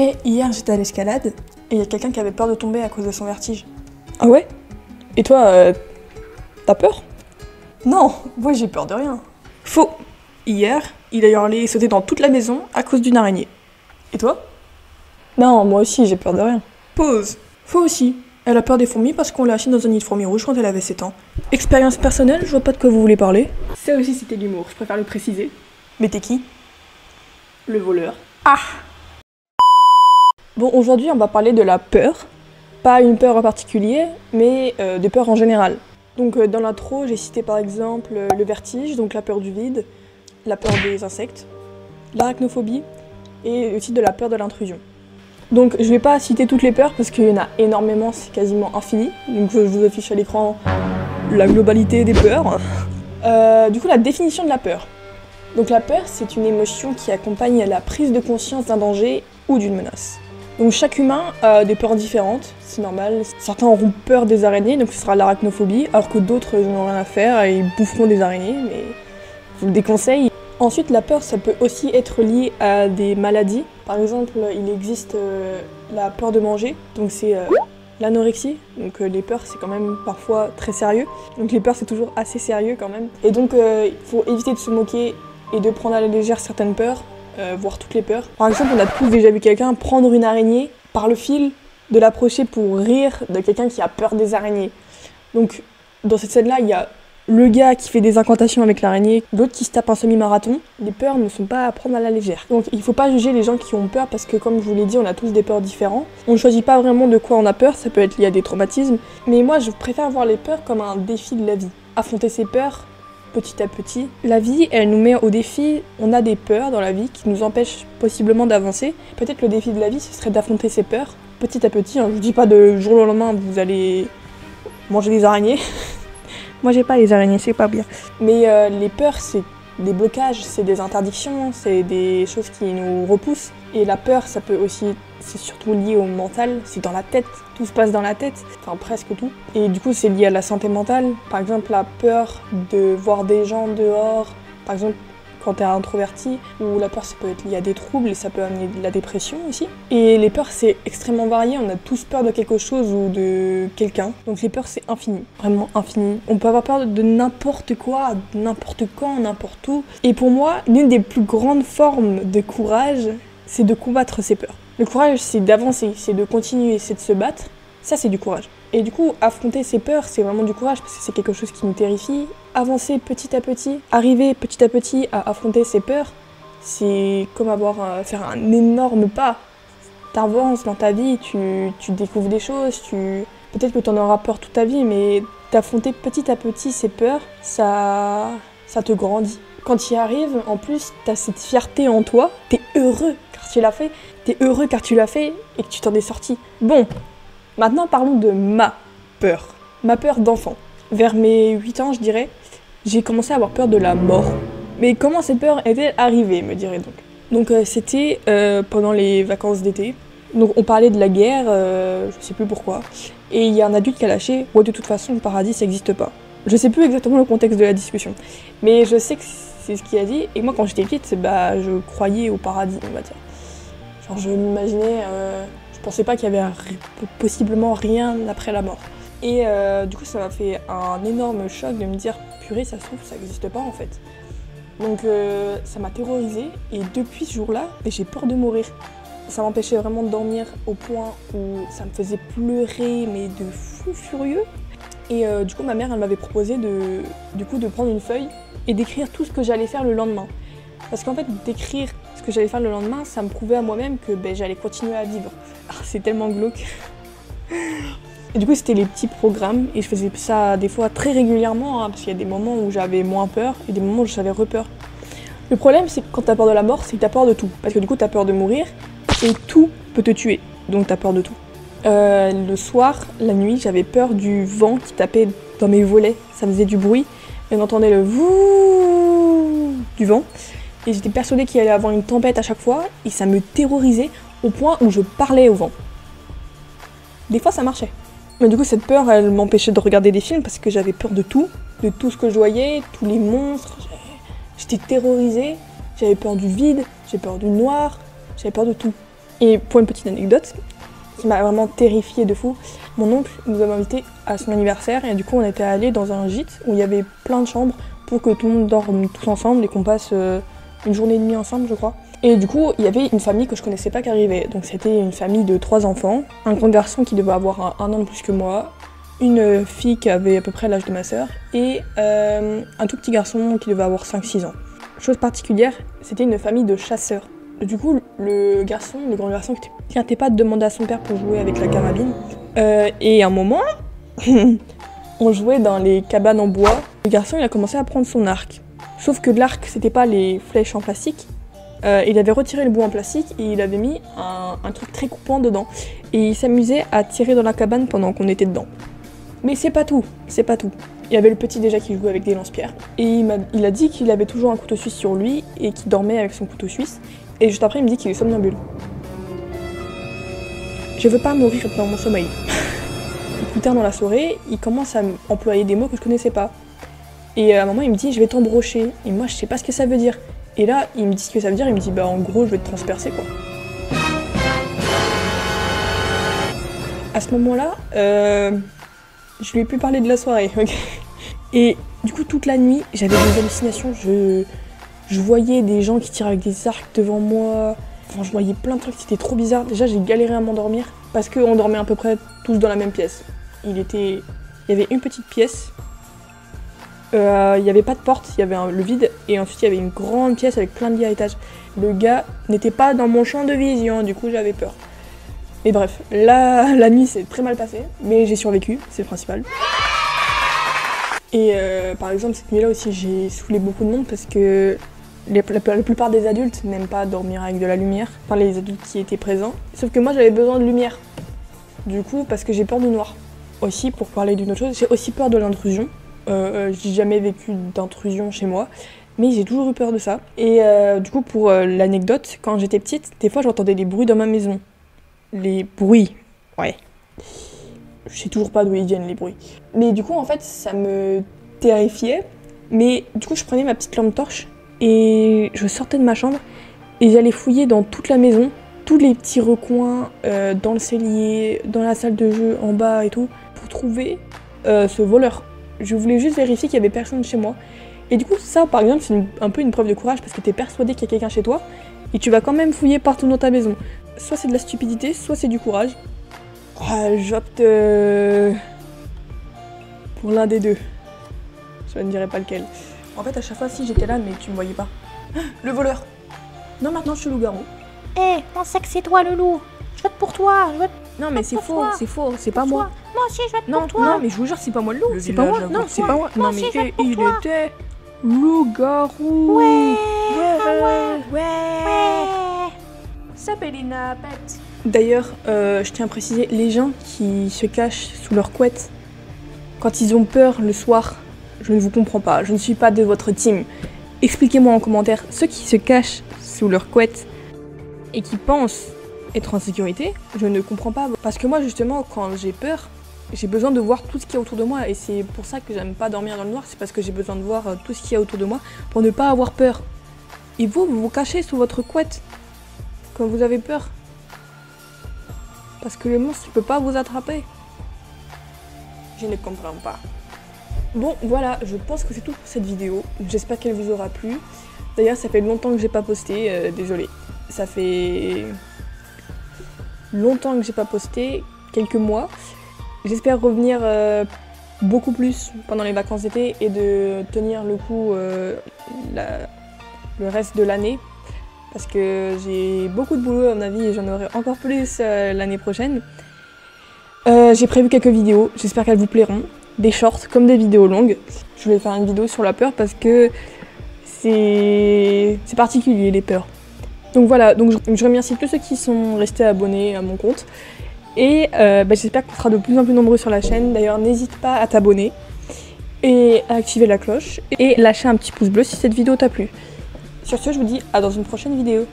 Et hier j'étais à l'escalade et il y a quelqu'un qui avait peur de tomber à cause de son vertige. Ah ouais? Et toi, t'as peur? Non, moi j'ai peur de rien. Faux. Hier, il a hurlé et sauté dans toute la maison à cause d'une araignée. Et toi? Non, moi aussi j'ai peur de rien. Pause. Faux aussi. Elle a peur des fourmis parce qu'on l'a achetée dans un nid de fourmis rouges quand elle avait 7 ans. Expérience personnelle, je vois pas de quoi vous voulez parler. Ça aussi c'était l'humour, je préfère le préciser. Mais t'es qui? Le voleur. Ah! Bon, aujourd'hui on va parler de la peur. Pas une peur en particulier, mais des peurs en général. Donc dans l'intro, j'ai cité par exemple le vertige, donc la peur du vide, la peur des insectes, l'arachnophobie et aussi de la peur de l'intrusion. Donc je vais pas citer toutes les peurs parce qu'il y en a énormément, c'est quasiment infini. Donc je vous affiche à l'écran la globalité des peurs. Du coup, la définition de la peur. Donc la peur, c'est une émotion qui accompagne la prise de conscience d'un danger ou d'une menace. Donc chaque humain a des peurs différentes, c'est normal. Certains auront peur des araignées, donc ce sera l'arachnophobie, alors que d'autres n'ont rien à faire et ils boufferont des araignées, mais je vous le déconseille. Ensuite, la peur, ça peut aussi être lié à des maladies. Par exemple, il existe la peur de manger, donc c'est l'anorexie. Donc les peurs, c'est quand même parfois très sérieux. Donc les peurs, c'est toujours assez sérieux quand même. Et donc il faut éviter de se moquer et de prendre à la légère certaines peurs. Voire toutes les peurs. Par exemple, on a tous déjà vu quelqu'un prendre une araignée par le fil, de l'approcher pour rire de quelqu'un qui a peur des araignées. Donc, dans cette scène-là, il y a le gars qui fait des incantations avec l'araignée, l'autre qui se tape un semi-marathon. Les peurs ne sont pas à prendre à la légère. Donc, il ne faut pas juger les gens qui ont peur parce que, comme je vous l'ai dit, on a tous des peurs différents. On ne choisit pas vraiment de quoi on a peur, ça peut être lié à des traumatismes. Mais moi, je préfère voir les peurs comme un défi de la vie. Affronter ses peurs, petit à petit. La vie, elle nous met au défi, on a des peurs dans la vie qui nous empêchent possiblement d'avancer. Peut-être le défi de la vie, ce serait d'affronter ces peurs petit à petit. Je vous dis pas de jour au lendemain, vous allez manger des araignées. Moi, j'ai pas les araignées, c'est pas bien. Mais les peurs, c'est des blocages, c'est des interdictions, c'est des choses qui nous repoussent. Et la peur, ça peut aussi, c'est surtout lié au mental, c'est dans la tête, tout se passe dans la tête, enfin presque tout. Et du coup, c'est lié à la santé mentale. Par exemple, la peur de voir des gens dehors, par exemple, quand t'es introverti, ou la peur, ça peut être lié à des troubles et ça peut amener de la dépression aussi. Et les peurs, c'est extrêmement varié, on a tous peur de quelque chose ou de quelqu'un. Donc les peurs, c'est infini, vraiment infini. On peut avoir peur de n'importe quoi, n'importe quand, n'importe où. Et pour moi, l'une des plus grandes formes de courage, c'est de combattre ses peurs. Le courage, c'est d'avancer, c'est de continuer, c'est de se battre. Ça, c'est du courage. Et du coup, affronter ses peurs, c'est vraiment du courage parce que c'est quelque chose qui nous terrifie. Avancer petit à petit, arriver petit à petit à affronter ses peurs, c'est comme faire un énorme pas. T'avances dans ta vie, tu découvres des choses, peut-être que t'en auras peur toute ta vie, mais d'affronter petit à petit ses peurs, ça te grandit. Quand tu y arrives, en plus, t'as cette fierté en toi, t'es heureux car tu l'as fait, et que tu t'en es sorti. Bon, maintenant parlons de ma peur d'enfant. Vers mes 8 ans, je dirais, j'ai commencé à avoir peur de la mort. Mais comment cette peur est-elle arrivée, me direz-donc. Donc c'était pendant les vacances d'été. Donc on parlait de la guerre, je sais plus pourquoi. Et il y a un adulte qui a lâché « Ouais, de toute façon, le paradis, ça n'existe pas ». Je sais plus exactement le contexte de la discussion. Mais je sais que c'est ce qu'il a dit. Et moi, quand j'étais petite, je croyais au paradis, on va dire. Genre, je m'imaginais... je pensais pas qu'il y avait possiblement rien après la mort. Et du coup, ça m'a fait un énorme choc de me dire « Purée, ça se trouve, ça n'existe pas, en fait ». Donc ça m'a terrorisée. Et depuis ce jour-là, j'ai peur de mourir. Ça m'empêchait vraiment de dormir au point où ça me faisait pleurer, mais de fou furieux. Et du coup, ma mère, elle m'avait proposé de prendre une feuille et d'écrire tout ce que j'allais faire le lendemain. Parce qu'en fait, d'écrire ce que j'allais faire le lendemain, ça me prouvait à moi-même que j'allais continuer à vivre. C'est tellement glauque. Et du coup, c'était les petits programmes et je faisais ça des fois très régulièrement, parce qu'il y a des moments où j'avais moins peur et des moments où j'avais repeur. Le problème, c'est que quand t'as peur de la mort, c'est que t'as peur de tout. Parce que du coup, t'as peur de mourir et tout peut te tuer. Donc t'as peur de tout. Le soir, la nuit, j'avais peur du vent qui tapait dans mes volets. Ça faisait du bruit et on entendait le vouh du vent. Et j'étais persuadée qu'il allait y avoir une tempête à chaque fois et ça me terrorisait au point où je parlais au vent. Des fois, ça marchait. Mais du coup, cette peur, elle m'empêchait de regarder des films parce que j'avais peur de tout ce que je voyais, tous les monstres. J'étais terrorisée, j'avais peur du vide, j'avais peur du noir, j'avais peur de tout. Et pour une petite anecdote, qui m'a vraiment terrifiée de fou, mon oncle nous avait invités à son anniversaire et du coup on était allés dans un gîte où il y avait plein de chambres pour que tout le monde dorme tous ensemble et qu'on passe une journée et demie ensemble je crois. Et du coup il y avait une famille que je connaissais pas qui arrivait, donc c'était une famille de 3 enfants, un grand garçon qui devait avoir un an de plus que moi, une fille qui avait à peu près l'âge de ma sœur et un tout petit garçon qui devait avoir 5-6 ans. Chose particulière, c'était une famille de chasseurs. Du coup, le grand garçon qui n'arrêtait pas de demander à son père pour jouer avec la carabine. Et à un moment, on jouait dans les cabanes en bois. Le garçon, il a commencé à prendre son arc. Sauf que l'arc, c'était pas les flèches en plastique. Il avait retiré le bout en plastique et il avait mis un truc très coupant dedans. Et il s'amusait à tirer dans la cabane pendant qu'on était dedans. Mais c'est pas tout, c'est pas tout. Il y avait le petit déjà qui jouait avec des lance-pierres. Et il a dit qu'il avait toujours un couteau suisse sur lui et qu'il dormait avec son couteau suisse. Et juste après, il me dit qu'il est somnambule. Je veux pas mourir dans mon sommeil. Plus tard dans la soirée, il commence à employer des mots que je connaissais pas. Et à un moment, il me dit « je vais t'embrocher ». Et moi, je sais pas ce que ça veut dire. Et là, il me dit ce que ça veut dire, il me dit « bah en gros, je vais te transpercer quoi ». À ce moment-là, je lui ai plus parlé de la soirée. Okay. Et du coup, toute la nuit, j'avais des hallucinations. Je voyais des gens qui tiraient avec des arcs devant moi. Enfin, je voyais plein de trucs, c'était trop bizarre. Déjà, j'ai galéré à m'endormir parce qu'on dormait à peu près tous dans la même pièce. Il y avait une petite pièce. Il n'y avait pas de porte, il y avait le vide. Et ensuite, il y avait une grande pièce avec plein de lits à étages. Le gars n'était pas dans mon champ de vision, du coup, j'avais peur. Et bref, la nuit s'est très mal passée, mais j'ai survécu, c'est le principal. Et par exemple, cette nuit-là aussi, j'ai saoulé beaucoup de monde parce que la plupart des adultes n'aiment pas dormir avec de la lumière. Enfin, les adultes qui étaient présents. Sauf que moi, j'avais besoin de lumière. Du coup, parce que j'ai peur du noir. Aussi, pour parler d'une autre chose, j'ai aussi peur de l'intrusion. J'ai jamais vécu d'intrusion chez moi, mais j'ai toujours eu peur de ça. Et du coup, pour l'anecdote, quand j'étais petite, des fois, j'entendais des bruits dans ma maison. Les bruits, ouais. Je sais toujours pas d'où ils viennent, les bruits. Mais du coup, en fait, ça me terrifiait. Mais du coup, je prenais ma petite lampe torche et je sortais de ma chambre et j'allais fouiller dans toute la maison, tous les petits recoins, dans le cellier, dans la salle de jeu, en bas et tout, pour trouver ce voleur. Je voulais juste vérifier qu'il y avait personne chez moi. Et du coup, ça, par exemple, c'est un peu une preuve de courage parce que t'es persuadé qu'il y a quelqu'un chez toi et tu vas quand même fouiller partout dans ta maison. Soit c'est de la stupidité, soit c'est du courage. J'opte pour l'un des deux. Je ne dirai pas lequel. En fait, à chaque fois, si j'étais là, mais tu me voyais pas. Le voleur. Non, maintenant, je suis loup-garou. Hé, on sait que c'est toi le loup. Je vote pour toi. Non, mais c'est faux, c'est pas moi. Moi aussi, je vote pour toi. Non, mais je vous jure, c'est pas moi le loup. C'est pas moi. Non, c'est pas moi. Moi Non, aussi, mais je vote pour il toi. était loup-garou. Ouais. Sapelina, pète. D'ailleurs, je tiens à préciser, les gens qui se cachent sous leur couette quand ils ont peur le soir, je ne vous comprends pas, je ne suis pas de votre team. Expliquez-moi en commentaire, ceux qui se cachent sous leur couette et qui pensent être en sécurité, je ne comprends pas. Parce que moi, justement, quand j'ai peur, j'ai besoin de voir tout ce qu'il y a autour de moi. Et c'est pour ça que j'aime pas dormir dans le noir, c'est parce que j'ai besoin de voir tout ce qu'il y a autour de moi pour ne pas avoir peur. Et vous vous cachez sous votre couette quand vous avez peur. Parce que le monstre ne peut pas vous attraper. Je ne comprends pas. Bon, voilà, je pense que c'est tout pour cette vidéo. J'espère qu'elle vous aura plu. D'ailleurs, ça fait longtemps que j'ai pas posté, désolée. Ça fait longtemps que j'ai pas posté, quelques mois. J'espère revenir beaucoup plus pendant les vacances d'été et de tenir le coup le reste de l'année. Parce que j'ai beaucoup de boulot à mon avis et j'en aurai encore plus l'année prochaine. J'ai prévu quelques vidéos, j'espère qu'elles vous plairont. Des shorts comme des vidéos longues. Je voulais faire une vidéo sur la peur parce que c'est particulier les peurs. Donc voilà, donc je remercie tous ceux qui sont restés abonnés à mon compte. Et j'espère qu'on sera de plus en plus nombreux sur la chaîne. D'ailleurs, n'hésite pas à t'abonner et à activer la cloche. Et lâcher un petit pouce bleu si cette vidéo t'a plu. Sur ce, je vous dis à dans une prochaine vidéo.